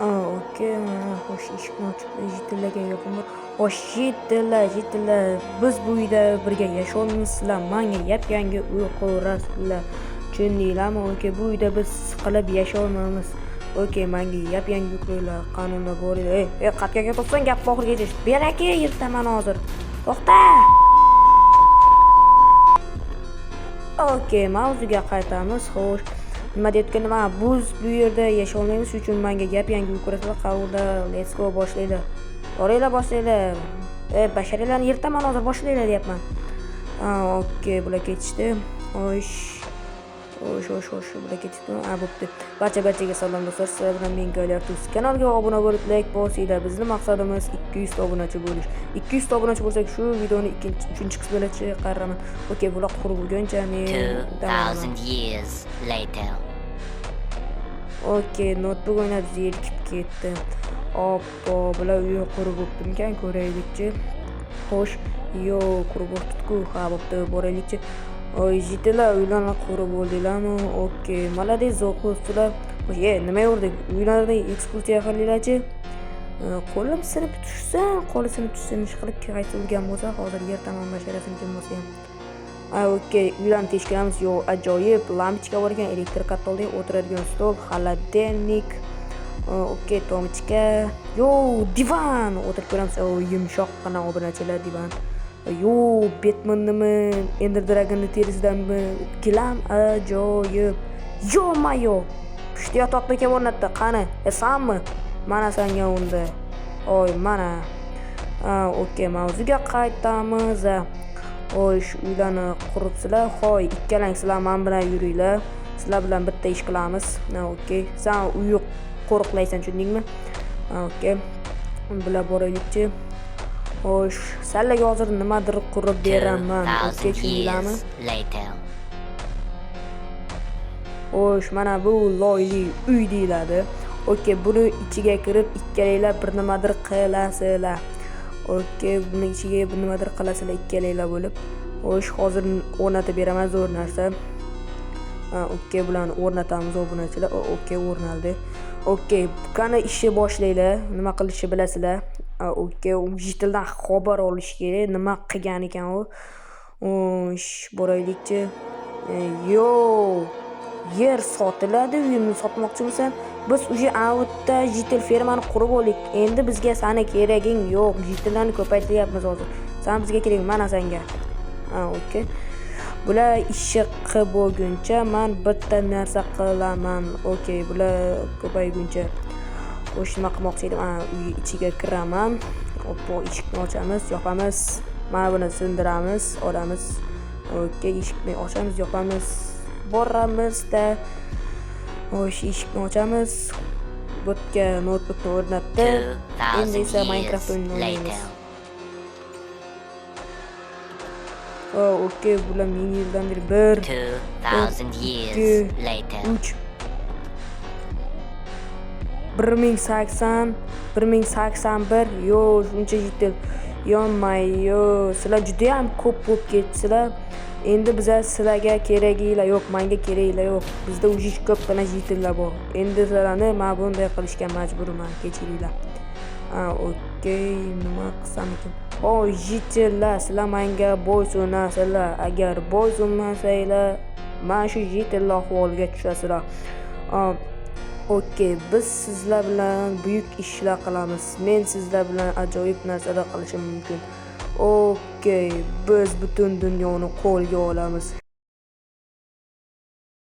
Okey, xo'sh, eshikni ochib Jitillaga yoqimli. Xo'sh, Jitilla, biz bu uyda birga yasholmaysizlar, menga yap-yangi uy qurasizlar. Tushundinglarmi? Okey, bu uyda biz siqilib yasholmaymiz. Okey, menga yap-yangi uy quringlar, qonunda bor edi. Qatga to'xtasang, gap oxirigacha eshit. Beraki, yirtaman hozir. To'xta! Okey, mavzuga qaytamiz. Xo'sh, nima deyotgandim? Biz bu yerda yasholmaymiz, shuning uchun menga yap-yangi uy qurasizlar. Qavulda, let's go, boshlaylar. Boringlar, boshlaylar. Bashariylarni yirtaman hozir, boshlaylar deyapman. Okey, bular ketishdi. Xo'sh, bular ketishdi. Bo'pti. Barchaga salom do'stlar. Sizlar bilan men Galyartus. Kanalga obuna bo'lib, like bosinglar. Bizning maqsadimiz 200 ta obunachi bo'lish. 200 ta obunachi bo'lsak, shu videoni 3-chi qismida chiqaraman. Okey, bular qurib bo'lguncha men 2000 years later. Okey, notebook o'ynab zerikib ketdi. Oppo, bular uy qurib bo'ptimikan, ko'raylikchi. Xo'sh, qurib bo'pti-ku. Ha, bo'pti, boraylikchi. Jitila, uylarni qurib bo'ldinglarmi? Okey, malades, zo'qsizlar. Xo'sh, nima yurdik? Uylarni ekskursiya qilinglarchi. Qo'lim sinib tushsin, ish qilib qaytib o'lgan bo'lsa, hozir yer tamom basharasini kim bo'lsa ham. Okey, uylarni tekshiramiz. Ajoyib, lampochka bor ekan, elektr kartolda o'tiradigan stol, xolodilnik. Okey, tomichka. Divan o'tirib ko'ramiz. Yumshoqqina obunachilar divan. Batmannimi, Ender Dragon'ni terisidanmi? Gilam ajoyib. Mayo. Pushti yotoqni kim o'rnatdi? Qani? Sanmi? Mana senga unda. Mana. Okey, mavzuga qaytamiz. Xo'sh, uylarni quribsizlar. Ikkalang sizlar men bilan yuringlar. Sizlar bilan bitta ish qilamiz. Okey. Sen uyni qo'riqlaysan, tushundingmi? Okey. Bular boraylikchi. Xo'sh, sizlarga hozir nimadir qurib beraman. Okey, tushundinglarmi? Xo'sh, mana bu loyli uy deyiladi. Okey, buni ichiga kirib ikkalanglar bir nimadir qilasizlar. Okey, buni ichiga bir nimadir qilasizlar ikkalanglar bo'lib. Xo'sh, hozir o'rnatib beraman zo'r narsa. Okey, bularni o'rnatamiz obunachilar. Okey, o'rnaldi. Okey, qani ishni boshlaylar. Nima qilishni bilasizlar. Okey, Jitildan xabar olish kerak. Nima qilgan ekan u? Xo'sh, boraylikchi. Yer sotiladi, uyni sotmoqchimisan? Biz uje avtda Jitil fermani qurib oldik. Endi bizga seni keraging yo'q. Jitillarni ko'paytiryapmiz hozir. Sen bizga kerak, mana senga. Okey. Bular ishni qilib bo'lguncha men bitta narsa qilaman. Okey, bular ko'payguncha. Xo'sh, nima qilmoqchi edim? Uy ichiga kiraman. Oppo, eshikni ochamiz, yopamiz. Mana buni sindiramiz, olamiz. Okey, eshikni ochamiz, yopamiz. Boramizda. Xo'sh, eshikni ochamiz. Butga notebookni o'rnatdi. Endi esa Minecraft o'yinini o'ynaymiz. Okey, bular ming yildan beri 2000 years later. 1080, 1081. Shuncha Jitil. Sizlar juda ham ko'p bo'lib ketdinglar. Endi bizlar sizlarga keraginglar yo'q, menga keraginglar yo'q. Bizda uje ko'pgina Jitillar bor. Endi sizlarni men bunday qilishga majburman, kechiringlar. Okey, nima qilsam ekan? Jitillar, sizlar menga bo'ysunasizlar. Agar bo'ysunmasanglar, men shu Jitillar ahvoliga tushasizlar. Okey, biz sizlar bilan buyuk ishlar qilamiz. Men sizlar bilan ajoyib narsalar qilishim mumkin. Okey, biz butun dunyoni qo'lga olamiz.